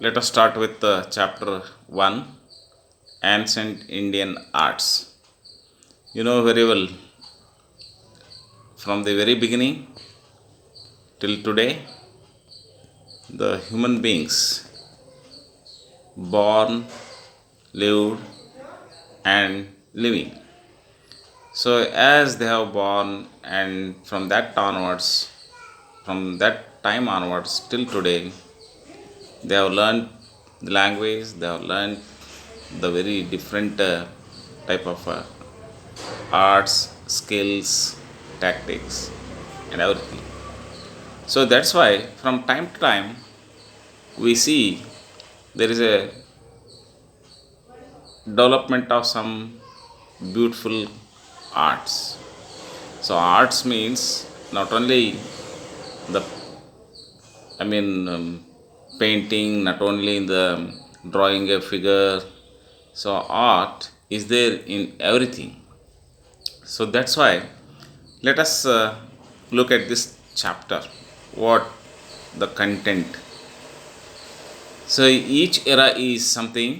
Let us start with chapter 1, Ancient Indian Arts. You know very well, from the very beginning till today, the human beings born, lived, and living. So, as they have born, and from that time onwards till today, they have learned the language, they have learned the very different type of arts, skills, tactics, and everything. So that's why from time to time we see there is a development of some beautiful arts. So arts means not only the painting, not only in the drawing a figure. So art is there in everything. So that's why let us look at this chapter. What the content. So each era is something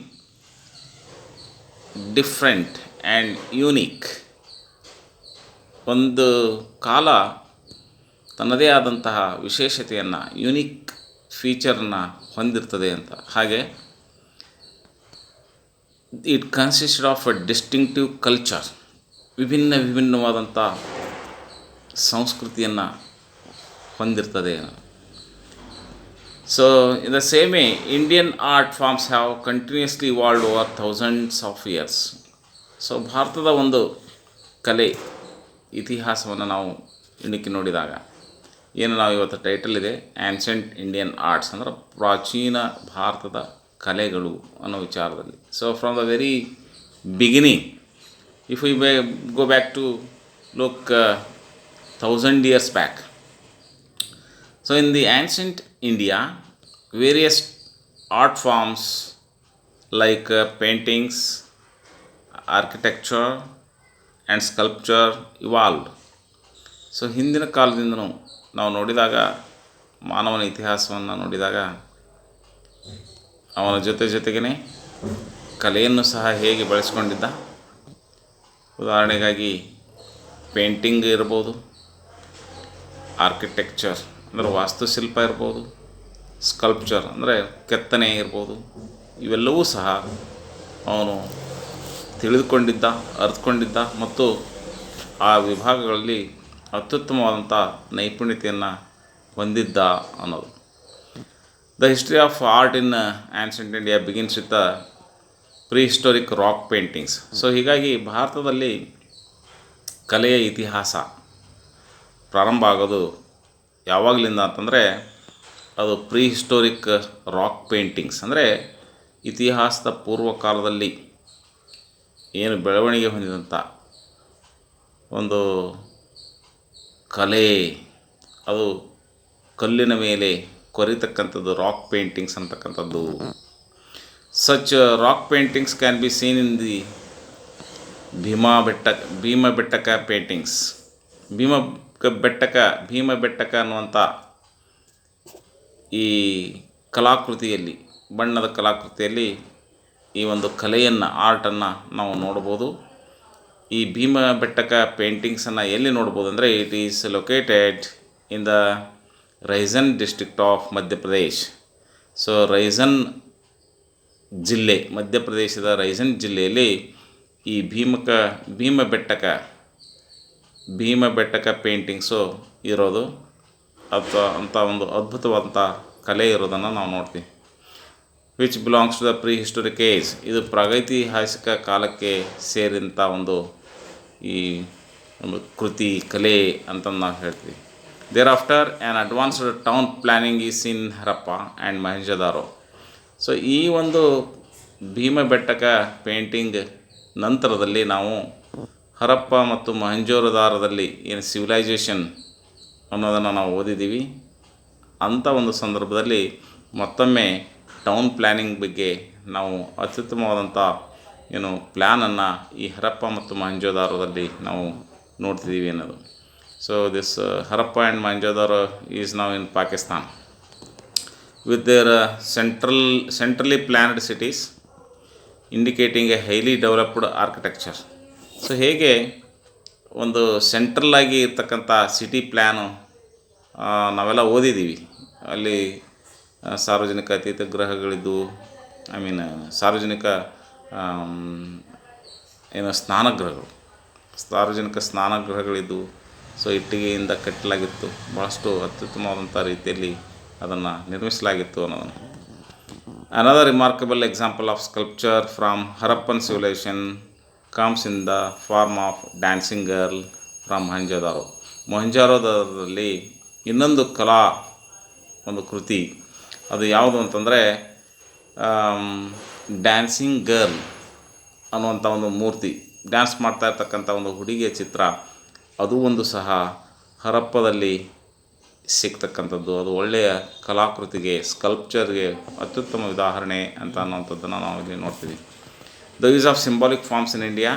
different and unique. ಒಂದು ಕಾಲ ತನ್ನದೇ ಆದಂತಹ ವಿಶೇಷತೆಯನ್ನು unique ಫೀಚರನ್ನು ಹೊಂದಿರ್ತದೆ ಅಂತ. ಹಾಗೆ it consist of a distinctive culture, ವಿಭಿನ್ನವಾದಂಥ ಸಂಸ್ಕೃತಿಯನ್ನು ಹೊಂದಿರ್ತದೆ. So in the same way Indian art forms have continuously evolved over thousands of years. So ಭಾರತದ ಒಂದು ಕಲೆ ಇತಿಹಾಸವನ್ನು ನಾವು ಇಣುಕಿ ನೋಡಿದಾಗ ಏನು ನಾವು ಇವತ್ತು ಟೈಟಲ್ ಇದೆ ಆ್ಯನ್ಷೆಂಟ್ ಇಂಡಿಯನ್ ಆರ್ಟ್ಸ್, ಅಂದ್ರೆ ಪ್ರಾಚೀನ ಭಾರತದ ಕಲೆಗಳು ಅನ್ನೋ ವಿಚಾರದಲ್ಲಿ. So from the very beginning, if we go back to look 1000 years back. So in the ancient India, various art forms like paintings, architecture and sculpture evolved. So ಹಿಂದಿನ ಕಾಲದಿಂದನೂ ನಾವು ನೋಡಿದಾಗ, ಮಾನವನ ಇತಿಹಾಸವನ್ನು ನೋಡಿದಾಗ, ಅವನ ಜೊತೆಗೇ ಕಲೆಯನ್ನು ಸಹ ಹೇಗೆ ಬಳಸ್ಕೊಂಡಿದ್ದ. ಉದಾಹರಣೆಗಾಗಿ ಪೇಂಟಿಂಗ್ ಇರ್ಬೋದು, ಆರ್ಕಿಟೆಕ್ಚರ್ ಅಂದರೆ ವಾಸ್ತುಶಿಲ್ಪ ಇರ್ಬೋದು, ಸ್ಕಲ್ಪ್ಚರ್ ಅಂದರೆ ಕೆತ್ತನೆ ಇರ್ಬೋದು, ಇವೆಲ್ಲವೂ ಸಹ ಅವನು ತಿಳಿದುಕೊಂಡಿದ್ದ, ಅರ್ಥಕೊಂಡಿದ್ದ ಮತ್ತು ಆ ವಿಭಾಗಗಳಲ್ಲಿ ಅತ್ಯುತ್ತಮವಾದಂಥ ನೈಪುಣ್ಯತೆಯನ್ನು ಹೊಂದಿದ್ದ ಅನ್ನೋದು. The history of art in ancient India begins with prehistoric rock paintings. So ಹೀಗಾಗಿ ಭಾರತದಲ್ಲಿ ಕಲೆಯ ಇತಿಹಾಸ ಪ್ರಾರಂಭ ಆಗೋದು ಯಾವಾಗಲಿಂದ ಅಂತಂದರೆ, ಅದು ಪ್ರೀ ಹಿಸ್ಟೋರಿಕ್ ರಾಕ್ ಪೇಂಟಿಂಗ್ಸ್ ಅಂದರೆ ಇತಿಹಾಸದ ಪೂರ್ವಕಾಲದಲ್ಲಿ ಏನು ಬೆಳವಣಿಗೆ ಹೊಂದಿದಂಥ ಒಂದು ಕಲೆ, ಅದು ಕಲ್ಲಿನ ಮೇಲೆ ಕೊರಿತಕ್ಕಂಥದ್ದು ರಾಕ್ ಪೇಂಟಿಂಗ್ಸ್ ಅಂತಕ್ಕಂಥದ್ದು. Such rock paintings can be seen in the Bhimbetka paintings. Bhimbetka ಅನ್ನುವಂಥ ಈ ಕಲಾಕೃತಿಯಲ್ಲಿ, ಬಣ್ಣದ ಕಲಾಕೃತಿಯಲ್ಲಿ ಈ ಒಂದು ಕಲೆಯನ್ನು, ಆರ್ಟನ್ನು ನಾವು ನೋಡ್ಬೋದು. ಈ ಭೀಮಬೆಟ್ಟಕ ಪೇಂಟಿಂಗ್ಸನ್ನು ಎಲ್ಲಿ ನೋಡ್ಬೋದು ಅಂದರೆ, it is located in the resin district of Madhya Pradesh. So resin ಜಿಲ್ಲೆ, ಮಧ್ಯಪ್ರದೇಶದ ರೈಸನ್ ಜಿಲ್ಲೆಯಲ್ಲಿ ಈ ಭೀಮಬೆಟ್ಟಕ ಪೇಂಟಿಂಗ್ಸು ಇರೋದು, ಅಥವಾ ಅಂಥ ಒಂದು ಅದ್ಭುತವಾದಂಥ ಕಲೆ ಇರೋದನ್ನು ನಾವು ನೋಡ್ತೀವಿ. Which belongs to the pre historic age. ಇದು ಪ್ರಾಗೈತಿಹಾಸಿಕ ಕಾಲಕ್ಕೆ ಸೇರಿದಂಥ ಈ ಒಂದು ಕೃತಿ, ಕಲೆ ಅಂತ ನಾವು ಹೇಳ್ತೀವಿ. Thereafter an advanced town planning is in Harappa and Mohenjodaro. So ಈ ಒಂದು ಭೀಮಬೆಟ್ಟಕ ಪೇಂಟಿಂಗ್ ನಂತರದಲ್ಲಿ ನಾವು ಹರಪ್ಪ ಮತ್ತು ಮೊಹೆಂಜೊದಾರೋದಲ್ಲಿ ಏನು ಸಿವಿಲೈಜೇಷನ್ ಅನ್ನೋದನ್ನು ನಾವು ಓದಿದ್ದೀವಿ. ಅಂಥ ಒಂದು ಸಂದರ್ಭದಲ್ಲಿ ಮತ್ತೊಮ್ಮೆ ಟೌನ್ ಪ್ಲ್ಯಾನಿಂಗ್ ಬಗ್ಗೆ ನಾವು ಅತ್ಯುತ್ತಮವಾದಂಥ ಪ್ಲ್ಯಾನನ್ನು ಈ ಹರಪ್ಪ ಮತ್ತು ಮೊಹೆಂಜೊದಾರೋದಲ್ಲಿ ನಾವು ನೋಡ್ತಿದ್ದೀವಿ ಅನ್ನೋದು. So this Harappa and Mohenjodaro is now in Pakistan. with their centrally planned cities indicating a highly developed architecture. So ಹೇಗೆ ಒಂದು ಸೆಂಟ್ರಲ್ ಆಗಿ ಇರ್ತಕ್ಕಂಥ ಸಿಟಿ ಪ್ಲ್ಯಾನು ನಾವೆಲ್ಲ ಓದಿದ್ದೀವಿ. ಅಲ್ಲಿ ಸಾರ್ವಜನಿಕ ಅತಿಥಿಗೃಹಗಳಿದ್ದು, ಐ ಮೀನ್ ಸಾರ್ವಜನಿಕ ಸ್ನಾನಗೃಹಗಳು, ಸಾರ್ವಜನಿಕ ಸ್ನಾನಗೃಹಗಳಿದ್ದು, ಸೊ ಇಟ್ಟಿಗೆಯಿಂದ ಕಟ್ಟಲಾಗಿತ್ತು, ಭಾಳಷ್ಟು ಅತ್ಯುತ್ತಮವಾದಂಥ ರೀತಿಯಲ್ಲಿ ಅದನ್ನು ನಿರ್ಮಿಸಲಾಗಿತ್ತು ಅನ್ನೋದನ್ನು. Another remarkable example of sculpture from Harappan civilization comes in the form of dancing girl from Mohenjo-daro. ಮೊಹೆಂಜೊದಾರೋದಲ್ಲಿ ಇನ್ನೊಂದು ಕಲಾ ಒಂದು ಕೃತಿ ಅದು ಯಾವುದು ಅಂತಂದರೆ ಡ್ಯಾನ್ಸಿಂಗ್ ಗರ್ಲ್ ಅನ್ನುವಂಥ ಒಂದು ಮೂರ್ತಿ, ಡ್ಯಾನ್ಸ್ ಮಾಡ್ತಾ ಇರ್ತಕ್ಕಂಥ ಒಂದು ಹುಡುಗಿಯ ಚಿತ್ರ. ಅದು ಒಂದು ಸಹ ಹರಪ್ಪದಲ್ಲಿ ಸಿಗ್ತಕ್ಕಂಥದ್ದು. ಅದು ಒಳ್ಳೆಯ ಕಲಾಕೃತಿಗೆ, ಸ್ಕಲ್ಪ್ಚರ್ಗೆ ಅತ್ಯುತ್ತಮ ಉದಾಹರಣೆ ಅಂತ ಅನ್ನೋವಂಥದ್ದನ್ನು ನಾವು ಇಲ್ಲಿ ನೋಡ್ತೀವಿ. The use of symbolic forms in India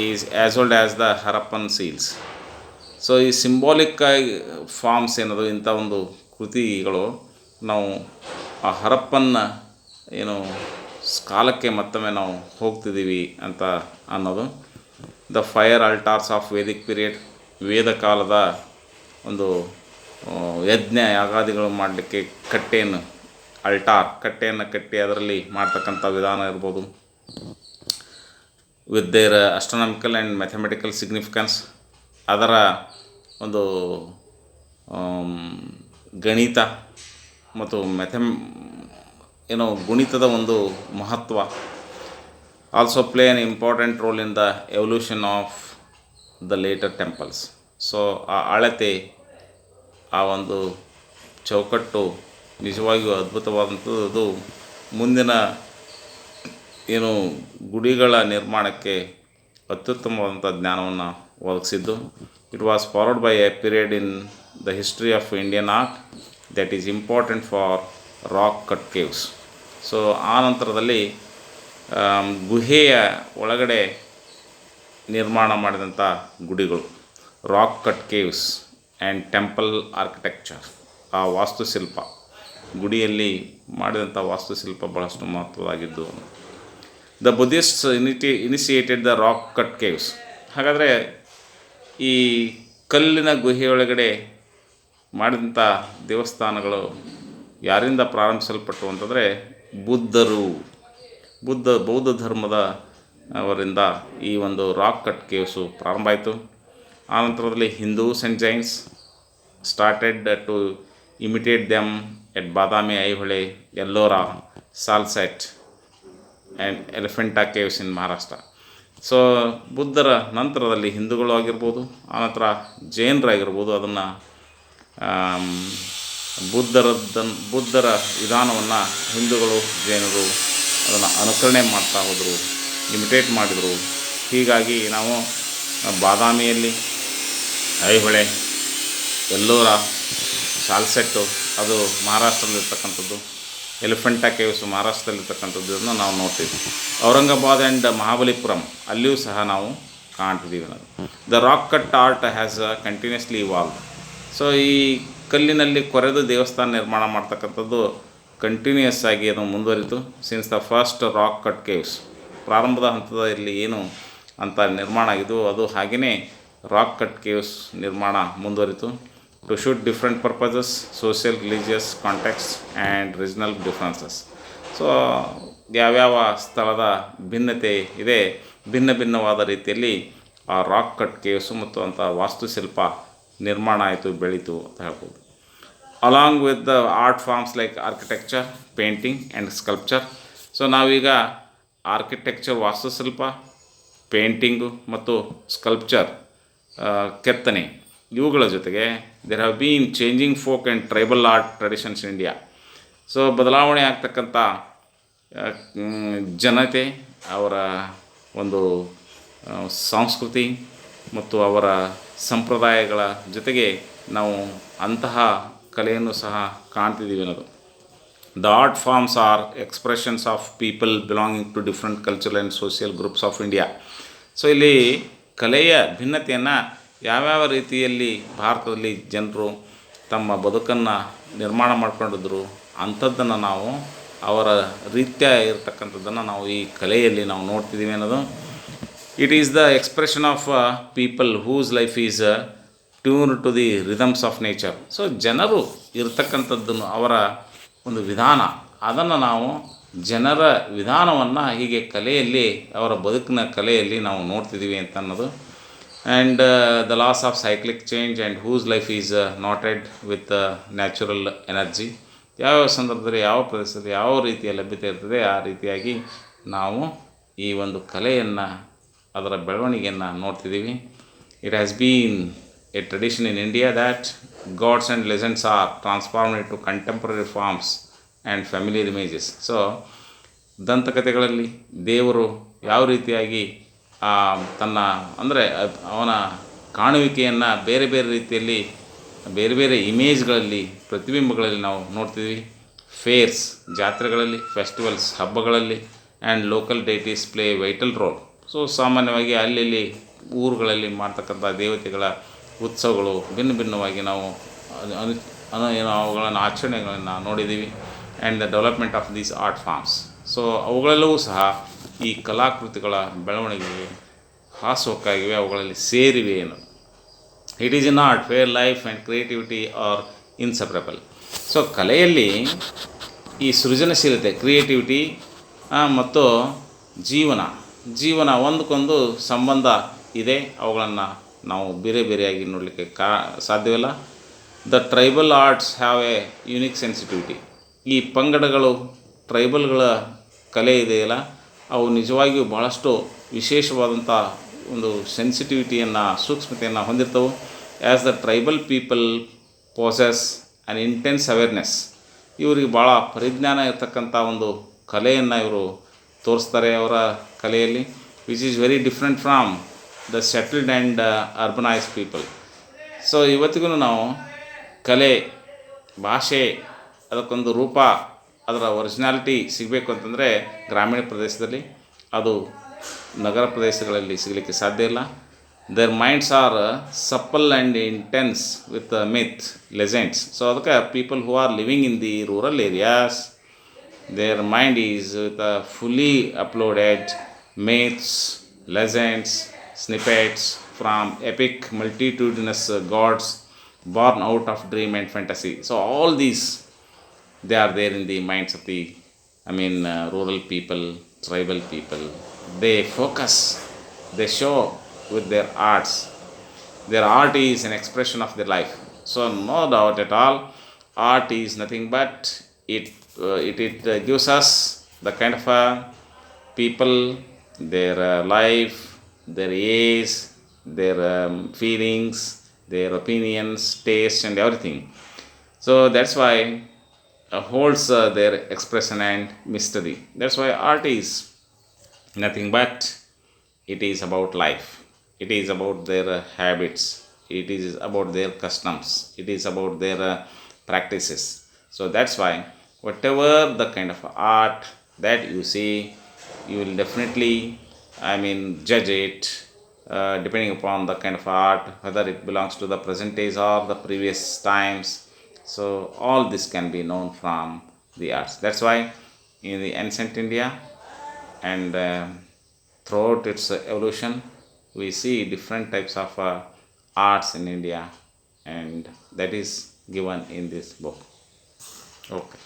is as old as the Harappan seals. So ಈ ಸಿಂಬಾಲಿಕ್ ಫಾರ್ಮ್ಸ್ ಏನದು, ಇಂಥ ಒಂದು ಕೃತಿಗಳು ನಾವು ಆ ಹರಪ್ಪನ್ನ ಕಾಲಕ್ಕೆ ಮತ್ತೊಮ್ಮೆ ನಾವು ಹೋಗ್ತಿದ್ದೀವಿ ಅಂತ ಅನ್ನೋದು. The fire altars of Vedic period, ವೇದ ಕಾಲದ ಒಂದು ಯಜ್ಞ ಯಾಗಾದಿಗಳು ಮಾಡಲಿಕ್ಕೆ ಕಟ್ಟೆಯನ್ನು ಕಟ್ಟಿ ಅದರಲ್ಲಿ ಮಾಡ್ತಕ್ಕಂಥ ವಿಧಾನ ಇರ್ಬೋದು. With their astronomical and mathematical significance, ಅದರ ಒಂದು ಗಣಿತ ಮತ್ತು ಗುಣಿತದ ಒಂದು ಮಹತ್ವ. Also play an important role in the evolution of the later temples. So ಆ ಅಳತೆ, ಆ ಒಂದು ಚೌಕಟ್ಟು ನಿಜವಾಗಿಯೂ ಅದ್ಭುತವಾದಂಥದ್ದು. ಮುಂದಿನ ಗುಡಿಗಳ ನಿರ್ಮಾಣಕ್ಕೆ ಅತ್ಯುತ್ತಮವಾದಂಥ ಜ್ಞಾನವನ್ನು ಒದಗಿಸಿದ್ದು. It was followed by a period in the history of Indian art that is important for rock cut caves. So ಆ ನಂತರದಲ್ಲಿ ಗುಹೆಯ ಒಳಗಡೆ ನಿರ್ಮಾಣ ಮಾಡಿದಂಥ ಗುಡಿಗಳು, rock cut caves and temple architecture, ಆ ವಾಸ್ತುಶಿಲ್ಪ, ಗುಡಿಯಲ್ಲಿ ಮಾಡಿದಂಥ ವಾಸ್ತುಶಿಲ್ಪ ಭಾಳಷ್ಟು ಮಹತ್ವವಾಗಿದ್ದು. The Buddhists initiated the rock cut caves. ಹಾಗಾದರೆ ಈ ಕಲ್ಲಿನ ಗುಹೆಯೊಳಗಡೆ ಮಾಡಿದಂಥ ದೇವಸ್ಥಾನಗಳು ಯಾರಿಂದ ಪ್ರಾರಂಭಿಸಲ್ಪಟ್ಟವು ಅಂತಂದರೆ ಬೌದ್ಧ ಧರ್ಮದ ಅವರಿಂದ ಈ ಒಂದು ರಾಕ್ ಕಟ್ ಕೇವ್ಸು ಪ್ರಾರಂಭ ಆಯಿತು. ಆನಂತರದಲ್ಲಿ Hindus and Jains started to imitate them at Badami, Aihole, Ellora, Salsette and Elephanta caves in Maharashtra. So ಬುದ್ಧರ ನಂತರದಲ್ಲಿ ಹಿಂದೂಗಳು ಆಗಿರ್ಬೋದು, ಆನಂತರ ಜೈನರಾಗಿರ್ಬೋದು, ಅದನ್ನು ಬುದ್ಧರ ವಿಧಾನವನ್ನು ಹಿಂದೂಗಳು, ಜೈನರು ಅದನ್ನು ಅನುಕರಣೆ ಮಾಡ್ತಾ ಹೋದರು, ಇಮಿಟೇಟ್ ಮಾಡಿದರು. ಹೀಗಾಗಿ ನಾವು ಬಾದಾಮಿಯಲ್ಲಿ ಐಹೊಳೆ, ಎಲ್ಲೋರಾ, ಸಾಲ್ಸೆಟ್ಟು ಅದು ಮಹಾರಾಷ್ಟ್ರದಲ್ಲಿರ್ತಕ್ಕಂಥದ್ದು, ಎಲಿಫೆಂಟಾ ಕೇವ್ಸು ಮಹಾರಾಷ್ಟ್ರದಲ್ಲಿರ್ತಕ್ಕಂಥದ್ದನ್ನು ನಾವು ನೋಡ್ತೀವಿ. ಔರಂಗಾಬಾದ್ ಆ್ಯಂಡ್ ಮಹಾಬಲಿಪುರಂ ಅಲ್ಲಿಯೂ ಸಹ ನಾವು ಕಾಣ್ತಿದ್ದೀವಿ. ನಾವು the rock cut art has continuously evolve. So ಈ ಕಲ್ಲಿನಲ್ಲಿ ಕೊರೆದು ದೇವಸ್ಥಾನ ನಿರ್ಮಾಣ ಮಾಡ್ತಕ್ಕಂಥದ್ದು ಕಂಟಿನ್ಯೂಯಸ್ ಆಗಿ ಅದು ಮುಂದುವರಿತು. Since the first rock cut caves, ಪ್ರಾರಂಭದ ಹಂತದಲ್ಲಿ ಏನು ಅಂತ ನಿರ್ಮಾಣ ಆಗಿದ್ದು ಅದು ಹಾಗೆಯೇ ರಾಕ್ ಕಟ್ ಕೇವ್ಸ್ ನಿರ್ಮಾಣ ಮುಂದುವರಿತು. To suit different purposes, social, religious context and regional differences. So ಯಾವ್ಯಾವ ಸ್ಥಳದ ಭಿನ್ನತೆ ಇದೆ, ಭಿನ್ನವಾದ ರೀತಿಯಲ್ಲಿ ಆ ರಾಕ್ ಕಟ್ ಕೇವ್ಸು ಮತ್ತು ಅಂಥ ವಾಸ್ತುಶಿಲ್ಪ ನಿರ್ಮಾಣ ಆಯಿತು, ಬೆಳೀತು ಅಂತ ಹೇಳ್ಬೋದು. Along with the art forms like architecture, painting and sculpture. So ನಾವೀಗ ಆರ್ಕಿಟೆಕ್ಚರ್, ವಾಸ್ತುಶಿಲ್ಪ, ಪೇಂಟಿಂಗು ಮತ್ತು ಸ್ಕಲ್ಪ್ಚರ್, ಕೆತ್ತನೆ, ಇವುಗಳ ಜೊತೆಗೆ there have been changing folk and tribal art traditions in India. So ಬದಲಾವಣೆ ಆಗ್ತಕ್ಕಂಥ ಜನತೆ, ಅವರ ಒಂದು ಸಂಸ್ಕೃತಿ ಮತ್ತು ಅವರ ಸಂಪ್ರದಾಯಗಳ ಜೊತೆಗೆ ನಾವು ಅಂತಹ ಕಲೆಯನ್ನು ಸಹ ಕಾಣ್ತಿದ್ದೀವಿ ಅನ್ನೋದು. The art forms are expressions of people belonging to different cultural and social groups of India. So ಇಲ್ಲಿ ಕಲೆಯ ಭಿನ್ನತೆಯನ್ನು ಯಾವ್ಯಾವ ರೀತಿಯಲ್ಲಿ ಭಾರತದಲ್ಲಿ ಜನರು ತಮ್ಮ ಬದುಕನ್ನು ನಿರ್ಮಾಣ ಮಾಡ್ಕೊಂಡಿದ್ರು, ಅಂಥದ್ದನ್ನು ನಾವು ಅವರ ರೀತ್ಯ ಇರತಕ್ಕಂಥದ್ದನ್ನು ನಾವು ಈ ಕಲೆಯಲ್ಲಿ ನಾವು ನೋಡ್ತಿದ್ದೀವಿ ಅನ್ನೋದು. It is the expression of people whose life is tune to the rhythms of nature. So ಜನರು ಇರ್ತಕ್ಕಂಥದ್ದನ್ನು ಅವರ ಒಂದು ವಿಧಾನ, ಅದನ್ನು ನಾವು ಜನರ ವಿಧಾನವನ್ನು ಹೀಗೆ ಕಲೆಯಲ್ಲಿ, ಅವರ ಬದುಕಿನ ಕಲೆಯಲ್ಲಿ ನಾವು ನೋಡ್ತಿದ್ದೀವಿ ಅಂತ ಅನ್ನೋದು. And the laws of cyclic change and whose life is knotted with natural energy. ಯಾವ್ಯಾವ ಸಂದರ್ಭದಲ್ಲಿ ಯಾವ ಪ್ರದೇಶದಲ್ಲಿ ಯಾವ ರೀತಿಯ ಲಭ್ಯತೆ ಇರ್ತದೆ ಆ ರೀತಿಯಾಗಿ ನಾವು ಈ ಒಂದು ಕಲೆಯನ್ನು, ಅದರ ಬೆಳವಣಿಗೆಯನ್ನು ನೋಡ್ತಿದ್ದೀವಿ. It has been a tradition in India that gods and legends are transformed into contemporary forms and familiar images. So ದಂತಕಥೆಗಳಲ್ಲಿ ದೇವರು ಯಾವ ರೀತಿಯಾಗಿ ತನ್ನ ಅಂದರೆ ಅವನ ಕಾಣುವಿಕೆಯನ್ನು ಬೇರೆ ಬೇರೆ ರೀತಿಯಲ್ಲಿ, ಬೇರೆ ಬೇರೆ ಇಮೇಜ್ಗಳಲ್ಲಿ, ಪ್ರತಿಬಿಂಬಗಳಲ್ಲಿ ನಾವು ನೋಡ್ತೀವಿ. ಫೇರ್ಸ್, ಜಾತ್ರೆಗಳಲ್ಲಿ, ಫೆಸ್ಟಿವಲ್ಸ್, ಹಬ್ಬಗಳಲ್ಲಿ, and local deities play vital role. So ಸಾಮಾನ್ಯವಾಗಿ ಅಲ್ಲಿ ಊರುಗಳಲ್ಲಿ ಮಾಡ್ತಕ್ಕಂಥ ದೇವತೆಗಳ ಉತ್ಸವಗಳು ಭಿನ್ನ ಭಿನ್ನವಾಗಿ ನಾವು ಅವುಗಳನ್ನು ಆಚರಣೆಗಳನ್ನು ನೋಡಿದ್ದೀವಿ. And the development of these art forms. So ಅವುಗಳೆಲ್ಲವೂ ಸಹ ಈ ಕಲಾಕೃತಿಗಳ ಬೆಳವಣಿಗೆಗೆ ಹಾಸುಹೊಕ್ಕಾಗಿವೆ, ಅವುಗಳಲ್ಲಿ ಸೇರಿವೆ ಏನು. It is in art where life and creativity are inseparable. So ಕಲೆಯಲ್ಲಿ ಈ ಸೃಜನಶೀಲತೆ, ಕ್ರಿಯೇಟಿವಿಟಿ ಮತ್ತು ಜೀವನ ಒಂದಕ್ಕೊಂದು ಸಂಬಂಧ ಇದೆ. ಅವುಗಳನ್ನು ನಾವು ಬೇರೆ ಬೇರೆಯಾಗಿ ನೋಡಲಿಕ್ಕೆ ಸಾಧ್ಯವಿಲ್ಲ. The tribal arts have A unique sensitivity. ಈ ಪಂಗಡಗಳು, ಟ್ರೈಬಲ್ಗಳ ಕಲೆ ಇದೆಯಲ್ಲ, ಅವು ನಿಜವಾಗಿಯೂ ಬಹಳಷ್ಟು ವಿಶೇಷವಾದಂಥ ಒಂದು ಸೆನ್ಸಿಟಿವಿಟಿಯನ್ನು, ಸೂಕ್ಷ್ಮತೆಯನ್ನು ಹೊಂದಿರ್ತವೆ. As the tribal people possess an intense awareness. ಇವರಿಗೆ ಭಾಳ ಪರಿಜ್ಞಾನ ಇರತಕ್ಕಂಥ ಒಂದು ಕಲೆಯನ್ನು ಇವರು ತೋರಿಸ್ತಾರೆ ಅವರ ಕಲೆಯಲ್ಲಿ, which is very different from the settled and urbanised people. So ಇವತ್ತಿಗೂ ನಾವು ಕಲೆ, ಭಾಷೆ, ಅದಕ್ಕೊಂದು ರೂಪ, ಅದರ ಒರಿಜಿನಾಲಿಟಿ ಸಿಗಬೇಕು ಅಂತಂದರೆ ಗ್ರಾಮೀಣ ಪ್ರದೇಶದಲ್ಲಿ, ಅದು ನಗರ ಪ್ರದೇಶಗಳಲ್ಲಿ ಸಿಗಲಿಕ್ಕೆ ಸಾಧ್ಯ ಇಲ್ಲ. Their minds are supple and intense with myth legends. So ಅದಕ್ಕೆ people who are living in the rural areas, their mind is with a fully uploaded myths, legends, snippets from epic multitudinous gods born out of dream and fantasy. So all these, they are there in the minds of the rural people, tribal people. They focus, they show with their arts. Their art is an expression of their life. So no doubt at all, art is nothing but it gives us the kind of people, their life, their age, their feelings, their opinions, taste and everything. So that's why holds their expression and mystery. That's why art is nothing but it is about life. It is about their habits. It is about their customs. It is about their practices. So that's why whatever the kind of art that you see, you will definitely judge it depending upon the kind of art, whether it belongs to the present days or the previous times. So all this can be known from the arts. That's why in the ancient India and throughout its evolution, we see different types of arts in India, and that is given in this book. Okay.